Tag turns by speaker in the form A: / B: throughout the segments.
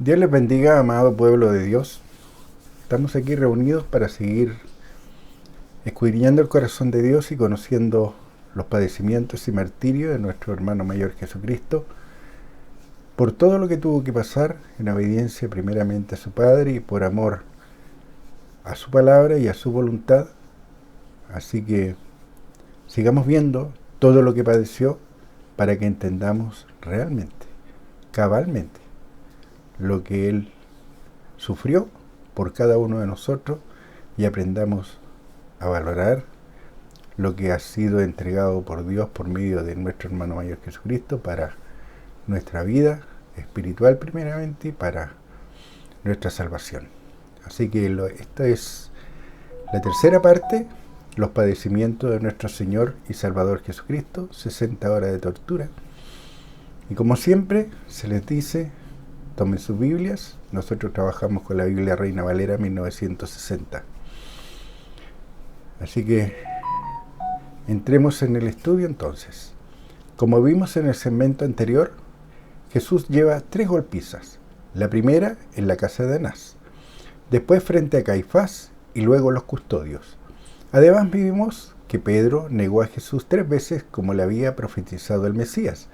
A: Dios les bendiga, amado pueblo de Dios. Estamos aquí reunidos para seguir escudriñando el corazón de Dios y conociendo los padecimientos y martirios de nuestro hermano mayor Jesucristo, por todo lo que tuvo que pasar en obediencia primeramente a su Padre y por amor a su palabra y a su voluntad. Así que sigamos viendo todo lo que padeció para que entendamos realmente, cabalmente, lo que Él sufrió por cada uno de nosotros y aprendamos a valorar lo que ha sido entregado por Dios por medio de nuestro hermano mayor Jesucristo para nuestra vida espiritual primeramente y para nuestra salvación. Así que esta es la tercera parte, los padecimientos de nuestro Señor y Salvador Jesucristo, 60 horas de tortura. Y como siempre se les dice, tomen sus Biblias. Nosotros trabajamos con la Biblia Reina Valera 1960. Así que entremos en el estudio entonces. Como vimos en el segmento anterior, Jesús lleva 3 golpizas. La primera en la casa de Anás, después frente a Caifás y luego los custodios. Además vimos que Pedro negó a Jesús 3 veces como le había profetizado el Mesías.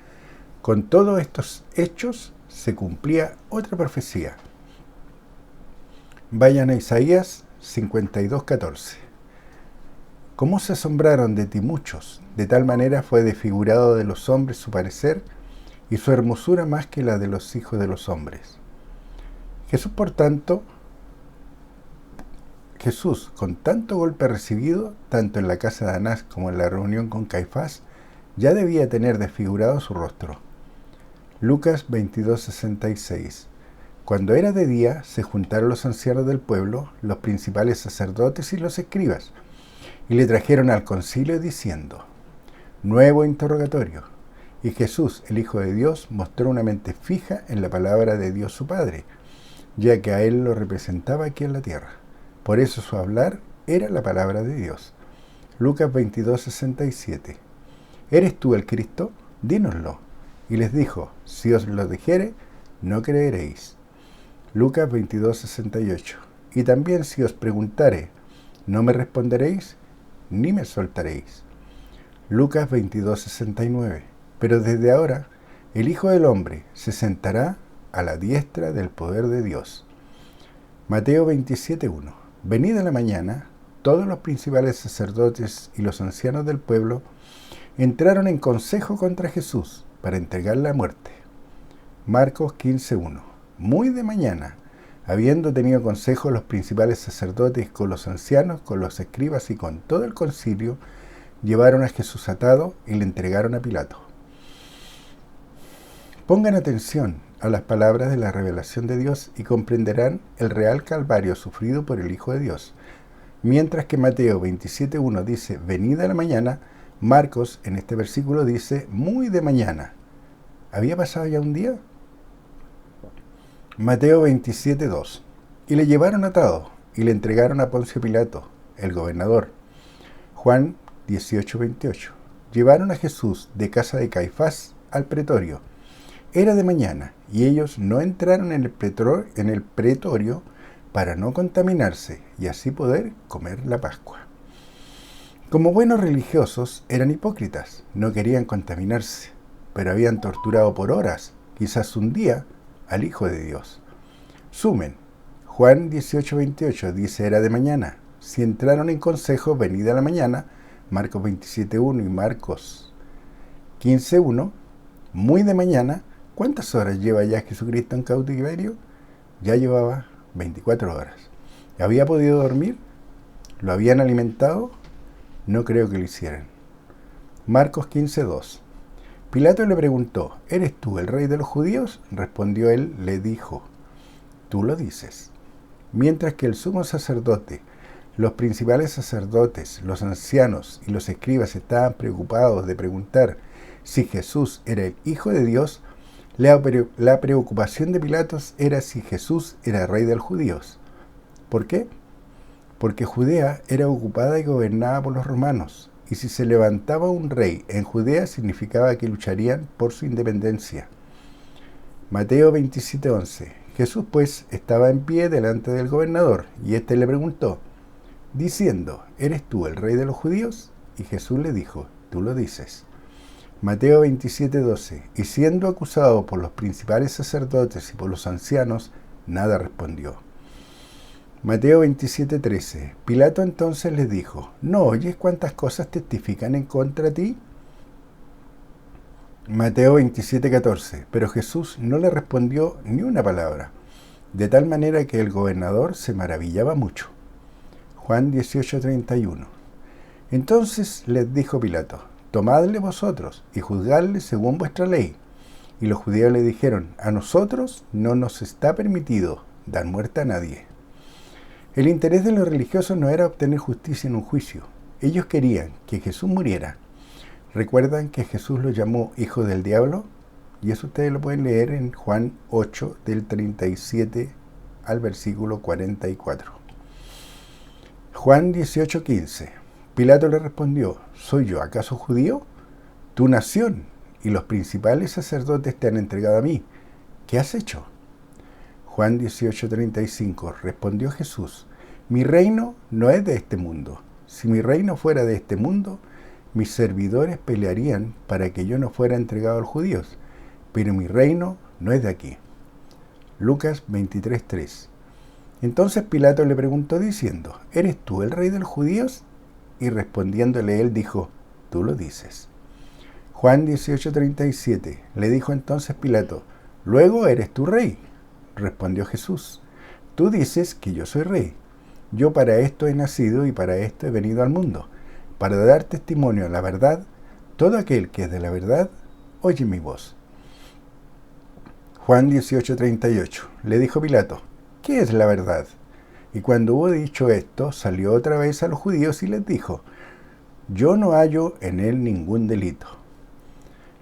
A: Con todos estos hechos se cumplía otra profecía. Vayan a Isaías 52:14. ¿Cómo se asombraron de ti muchos? De tal manera fue desfigurado de los hombres su parecer, y su hermosura más que la de los hijos de los hombres. Jesús, con tanto golpe recibido, tanto en la casa de Anás como en la reunión con Caifás, ya debía tener desfigurado su rostro. Lucas 22:66. Cuando era de día, se juntaron los ancianos del pueblo, los principales sacerdotes y los escribas, y le trajeron al concilio diciendo: nuevo interrogatorio. Y Jesús, el Hijo de Dios, mostró una mente fija en la palabra de Dios su Padre, ya que a él lo representaba aquí en la tierra. Por eso su hablar era la palabra de Dios. Lucas 22:67. ¿Eres tú el Cristo? Dínoslo. Y les dijo: si os lo dijere, no creeréis. Lucas 22:68. Y también si os preguntare, no me responderéis, ni me soltaréis. Lucas 22:69. Pero desde ahora el Hijo del Hombre se sentará a la diestra del poder de Dios. Mateo 27:1. Venid a la mañana, todos los principales sacerdotes y los ancianos del pueblo entraron en consejo contra Jesús para entregarle a muerte. Marcos 15:1. Muy de mañana, habiendo tenido consejo los principales sacerdotes con los ancianos, con los escribas y con todo el concilio, llevaron a Jesús atado y le entregaron a Pilato. Pongan atención a las palabras de la revelación de Dios y comprenderán el real calvario sufrido por el Hijo de Dios. Mientras que Mateo 27:1 dice venid a la mañana, Marcos en este versículo dice muy de mañana. ¿Había pasado ya un día? Mateo 27:2. Y le llevaron atado y le entregaron a Poncio Pilato, el gobernador. Juan 18:28. Llevaron a Jesús de casa de Caifás al pretorio. Era de mañana, y ellos no entraron en el pretorio para no contaminarse y así poder comer la Pascua. Como buenos religiosos, eran hipócritas, no querían contaminarse, pero habían torturado por horas, quizás un día, al Hijo de Dios. Sumen. Juan 18:28 dice era de mañana. Si entraron en consejo, venid a la mañana. Marcos 27:1 y Marcos 15:1. Muy de mañana. ¿Cuántas horas lleva ya Jesucristo en cautiverio? Ya llevaba 24 horas. ¿Había podido dormir? ¿Lo habían alimentado? No creo que lo hicieran. Marcos 15:2. Pilato le preguntó, ¿eres tú el rey de los judíos? Respondió él, le dijo, tú lo dices. Mientras que el sumo sacerdote, los principales sacerdotes, los ancianos y los escribas estaban preocupados de preguntar si Jesús era el Hijo de Dios, la preocupación de Pilatos era si Jesús era rey de los judíos. ¿Por qué? Porque Judea era ocupada y gobernada por los romanos, y si se levantaba un rey en Judea significaba que lucharían por su independencia. Mateo 27:11. Jesús pues estaba en pie delante del gobernador, y éste le preguntó, diciendo, ¿eres tú el rey de los judíos? Y Jesús le dijo, tú lo dices. Mateo 27:12. Y siendo acusado por los principales sacerdotes y por los ancianos, nada respondió. Mateo 27:13. Pilato entonces les dijo, ¿no oyes cuántas cosas testifican en contra de ti? Mateo 27:14. Pero Jesús no le respondió ni una palabra, de tal manera que el gobernador se maravillaba mucho. Juan 18:31. Entonces les dijo Pilato, tomadle vosotros y juzgadle según vuestra ley. Y los judíos le dijeron, a nosotros no nos está permitido dar muerte a nadie. El interés de los religiosos no era obtener justicia en un juicio. Ellos querían que Jesús muriera. ¿Recuerdan que Jesús lo llamó hijo del diablo? Y eso ustedes lo pueden leer en Juan 8, del 37 al versículo 44. Juan 18:15. Pilato le respondió, ¿soy yo acaso judío? Tu nación y los principales sacerdotes te han entregado a mí. ¿Qué has hecho? Juan 18:35. Respondió Jesús, mi reino no es de este mundo. Si mi reino fuera de este mundo, mis servidores pelearían para que yo no fuera entregado a los judíos, pero mi reino no es de aquí. Lucas 23:3. Entonces Pilato le preguntó diciendo, ¿eres tú el rey de los judíos? Y respondiéndole él dijo, tú lo dices. Juan 18:37. Le dijo entonces Pilato, ¿luego eres tú rey? Respondió Jesús, tú dices que yo soy rey. Yo para esto he nacido y para esto he venido al mundo, para dar testimonio a la verdad. Todo aquel que es de la verdad, oye mi voz. Juan 18:38. Le dijo Pilato, ¿qué es la verdad? Y cuando hubo dicho esto, salió otra vez a los judíos y les dijo, yo no hallo en él ningún delito.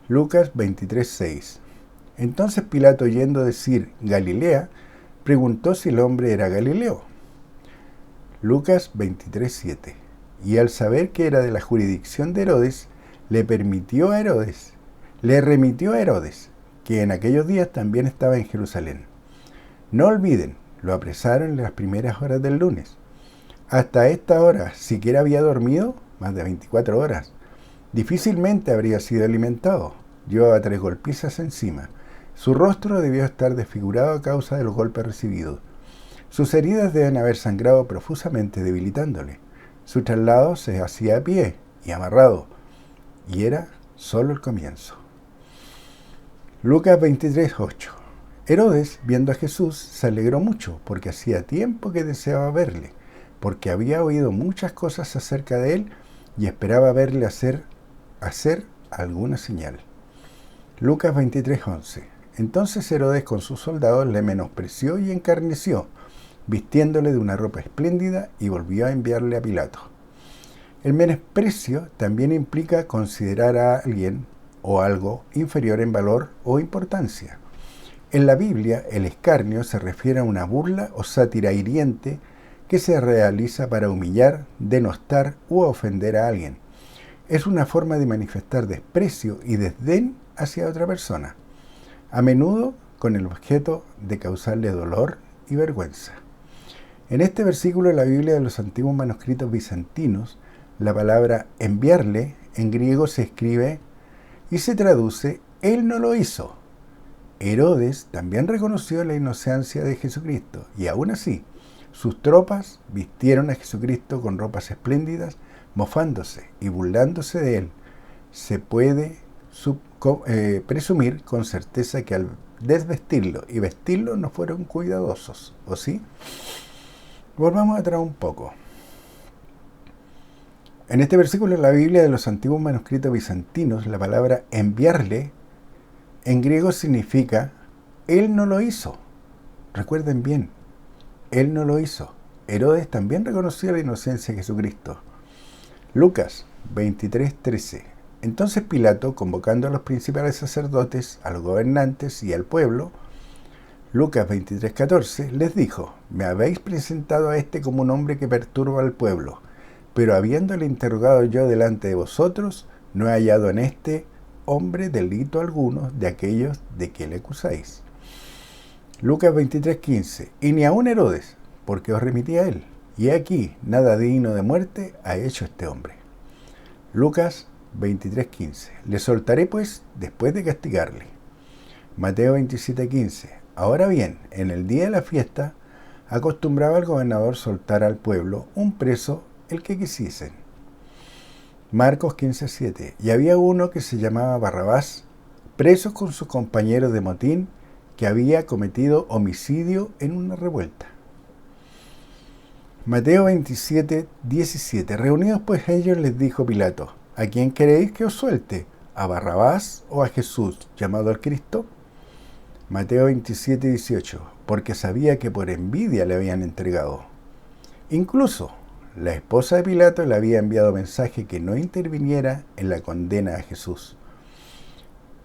A: Lucas 23:6. Entonces Pilato, oyendo decir Galilea, preguntó si el hombre era Galileo. Lucas 23:7. Y al saber que era de la jurisdicción de Herodes, le remitió a Herodes, que en aquellos días también estaba en Jerusalén. No olviden, lo apresaron en las primeras horas del lunes. Hasta esta hora, siquiera había dormido más de 24 horas. Difícilmente habría sido alimentado. Llevaba 3 golpizas encima. Su rostro debió estar desfigurado a causa de los golpes recibidos. Sus heridas deben haber sangrado profusamente, debilitándole. Su traslado se hacía a pie y amarrado, y era solo el comienzo. Lucas 23:8. Herodes, viendo a Jesús, se alegró mucho, porque hacía tiempo que deseaba verle, porque había oído muchas cosas acerca de él y esperaba verle hacer alguna señal. Lucas 23:11. Entonces Herodes con sus soldados le menospreció y encarneció, vistiéndole de una ropa espléndida, y volvió a enviarle a Pilato. El menosprecio también implica considerar a alguien o algo inferior en valor o importancia. En la Biblia, el escarnio se refiere a una burla o sátira hiriente que se realiza para humillar, denostar u ofender a alguien. Es una forma de manifestar desprecio y desdén hacia otra persona, a menudo con el objeto de causarle dolor y vergüenza. En este versículo de la Biblia de los antiguos manuscritos bizantinos, la palabra enviarle en griego se escribe y se traduce él no lo hizo. Herodes también reconoció la inocencia de Jesucristo y aún así sus tropas vistieron a Jesucristo con ropas espléndidas, mofándose y burlándose de él. Se puede presumir con certeza que al desvestirlo y vestirlo no fueron cuidadosos, ¿o sí? Volvamos atrás un poco. En este versículo de la Biblia de los antiguos manuscritos bizantinos, la palabra enviarle en griego significa él no lo hizo. Recuerden bien, él no lo hizo. Herodes también reconoció la inocencia de Jesucristo. Lucas 23:13. Entonces Pilato, convocando a los principales sacerdotes, a los gobernantes y al pueblo, Lucas 23:14, les dijo, me habéis presentado a este como un hombre que perturba al pueblo, pero habiéndole interrogado yo delante de vosotros, no he hallado en este hombre delito alguno de aquellos de que le acusáis. Lucas 23:15. Y ni aun Herodes, porque os remití a él. Y he aquí, nada digno de muerte ha hecho este hombre. Lucas 23:15. Le soltaré pues después de castigarle. Mateo 27:15. Ahora bien, en el día de la fiesta, acostumbraba el gobernador soltar al pueblo un preso el que quisiesen. Marcos 15:7. Y había uno que se llamaba Barrabás, preso con sus compañeros de motín, que había cometido homicidio en una revuelta. Mateo 27:17. Reunidos pues ellos les dijo Pilato: ¿A quién queréis que os suelte? ¿A Barrabás o a Jesús, llamado el Cristo? Mateo 27:18. Porque sabía que por envidia le habían entregado. Incluso la esposa de Pilato le había enviado mensaje que no interviniera en la condena a Jesús.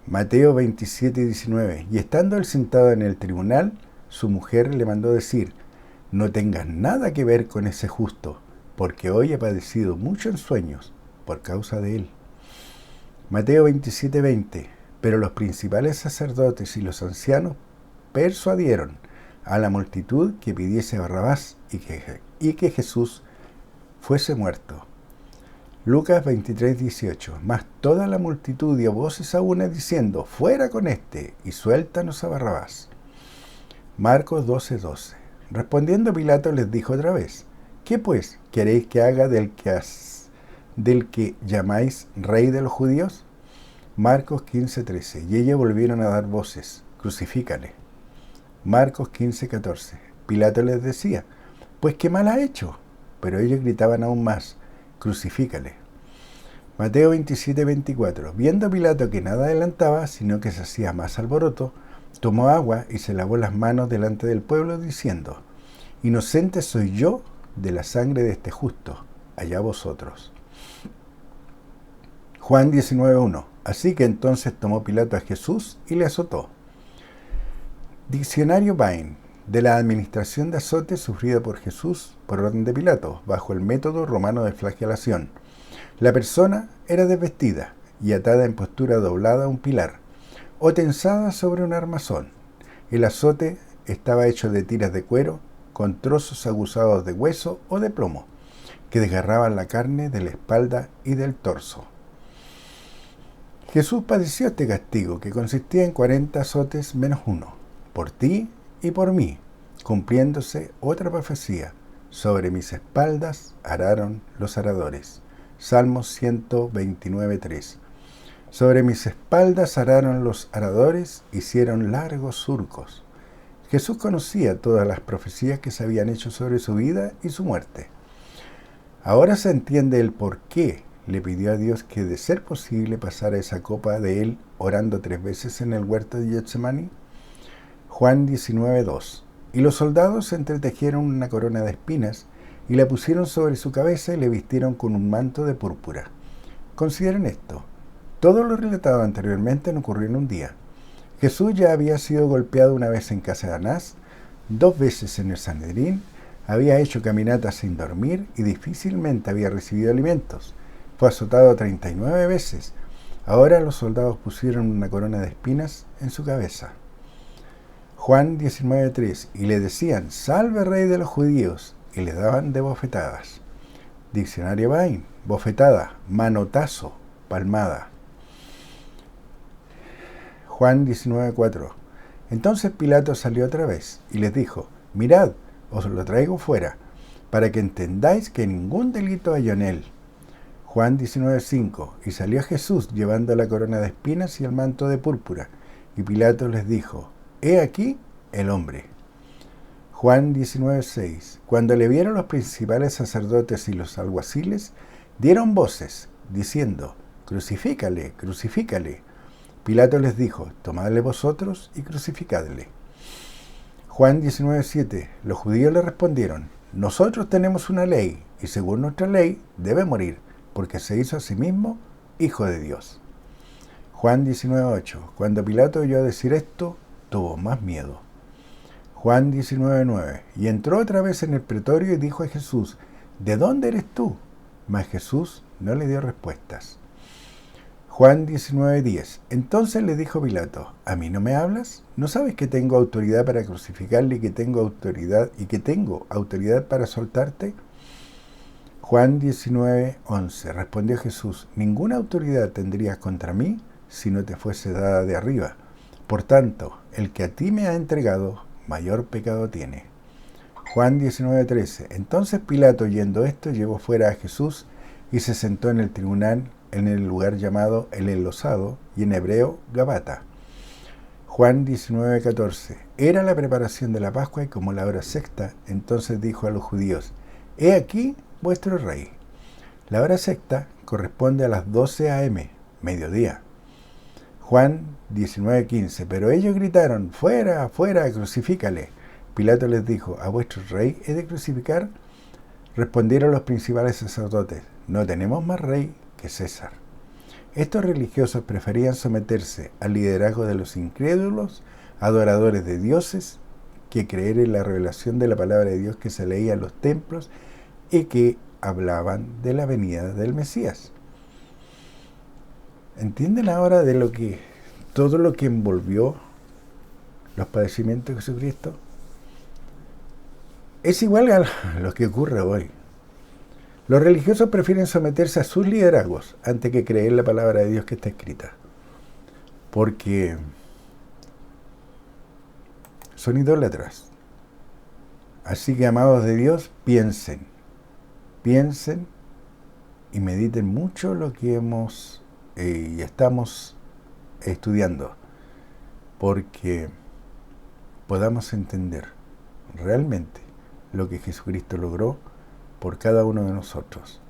A: Mateo 27:19. Y estando él sentado en el tribunal, su mujer le mandó decir: no tengas nada que ver con ese justo, porque hoy he padecido mucho en sueños por causa de él. Mateo 27:20. Pero los principales sacerdotes y los ancianos persuadieron a la multitud que pidiese a Barrabás y que Jesús fuese muerto. Lucas 23:18. Mas toda la multitud dio voces a una diciendo: fuera con este y suéltanos a Barrabás. Marcos 12:12. Respondiendo Pilato les dijo otra vez: ¿qué pues queréis que haga del que llamáis rey de los judíos? Marcos 15:13. Y ellos volvieron a dar voces: crucifícale. Marcos 15:14. Pilato les decía: pues qué mal ha hecho. Pero ellos gritaban aún más: crucifícale. Mateo 27:24. Viendo Pilato que nada adelantaba, sino que se hacía más alboroto, tomó agua y se lavó las manos delante del pueblo, diciendo: inocente soy yo de la sangre de este justo, allá vosotros. Juan 19:1. Así que entonces tomó Pilato a Jesús y le azotó. Diccionario Bain. De la administración de azote sufrida por Jesús por orden de Pilato, bajo el método romano de flagelación. La persona era desvestida y atada en postura doblada a un pilar, o tensada sobre un armazón. El azote estaba hecho de tiras de cuero, con trozos aguzados de hueso o de plomo, que desgarraban la carne de la espalda y del torso. Jesús padeció este castigo, que consistía en 40 azotes menos uno, por ti y por mí, cumpliéndose otra profecía: sobre mis espaldas araron los aradores. Salmos 129:3. Sobre mis espaldas araron los aradores, hicieron largos surcos. Jesús conocía todas las profecías que se habían hecho sobre su vida y su muerte. Ahora se entiende el por qué le pidió a Dios que, de ser posible, pasara esa copa de él orando 3 veces en el huerto de Getsemaní. Juan 19:2. Y los soldados entretejieron una corona de espinas y la pusieron sobre su cabeza y le vistieron con un manto de púrpura. Consideren esto: todo lo relatado anteriormente no ocurrió en un día. Jesús ya había sido golpeado una vez en casa de Anás, 2 veces en el Sanedrín, había hecho caminatas sin dormir y difícilmente había recibido alimentos. Fue azotado 39 veces. Ahora los soldados pusieron una corona de espinas en su cabeza. Juan 19:3. Y le decían: salve, rey de los judíos, y le daban de bofetadas. Diccionario Bain. Bofetada, manotazo, palmada. Juan 19:4. Entonces Pilato salió otra vez y les dijo: mirad, os lo traigo fuera, para que entendáis que ningún delito hay en él. Juan 19:5. Y salió Jesús llevando la corona de espinas y el manto de púrpura, y Pilato les dijo: he aquí el hombre. Juan 19:6. Cuando le vieron los principales sacerdotes y los alguaciles, dieron voces, diciendo: crucifícale, crucifícale. Pilato les dijo: tomadle vosotros y crucificadle. Juan 19:7. Los judíos le respondieron: nosotros tenemos una ley, y según nuestra ley debe morir, porque se hizo a sí mismo hijo de Dios. Juan 19:8. Cuando Pilato oyó decir esto, tuvo más miedo. Juan 19:9. Y entró otra vez en el pretorio y dijo a Jesús: ¿de dónde eres tú? Mas Jesús no le dio respuestas. Juan 19:10. Entonces le dijo Pilato: ¿A mí no me hablas? ¿No sabes que tengo autoridad para crucificarle y que tengo autoridad para soltarte? Juan 19:11. Respondió Jesús: Ninguna autoridad tendrías contra mí si no te fuese dada de arriba. Por tanto, el que a ti me ha entregado, mayor pecado tiene. Juan 19:13. Entonces Pilato, oyendo esto, llevó fuera a Jesús y se sentó en el tribunal en el lugar llamado El Enlosado, y en hebreo Gabata. Juan 19:14. Era la preparación de la Pascua y como la hora sexta, entonces dijo a los judíos: He aquí vuestro rey. La hora sexta corresponde a las 12 a.m., mediodía. Juan 19:15. Pero ellos gritaron: ¡Fuera, fuera, crucifícale! Pilato les dijo: ¿A vuestro rey he de crucificar? Respondieron los principales sacerdotes: No tenemos más rey que César. Estos religiosos preferían someterse al liderazgo de los incrédulos, adoradores de dioses, que creer en la revelación de la palabra de Dios que se leía en los templos y que hablaban de la venida del Mesías. ¿Entienden ahora de todo lo que envolvió los padecimientos de Jesucristo? Es igual a lo que ocurre hoy. Los religiosos prefieren someterse a sus liderazgos antes que creer la palabra de Dios que está escrita, porque son idólatras. Así que, amados de Dios, piensen y mediten mucho lo que hemos y estamos estudiando, porque podamos entender realmente lo que Jesucristo logró por cada uno de nosotros.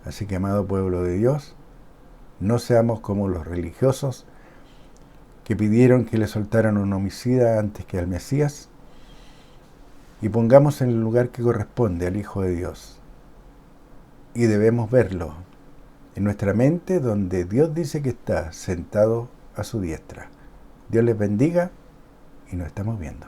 A: Así que, amado pueblo de Dios, no seamos como los religiosos que pidieron que le soltaran un homicida antes que al Mesías, y pongamos en el lugar que corresponde al Hijo de Dios. Y debemos verlo en nuestra mente, donde Dios dice que está sentado a su diestra. Dios les bendiga y nos estamos viendo.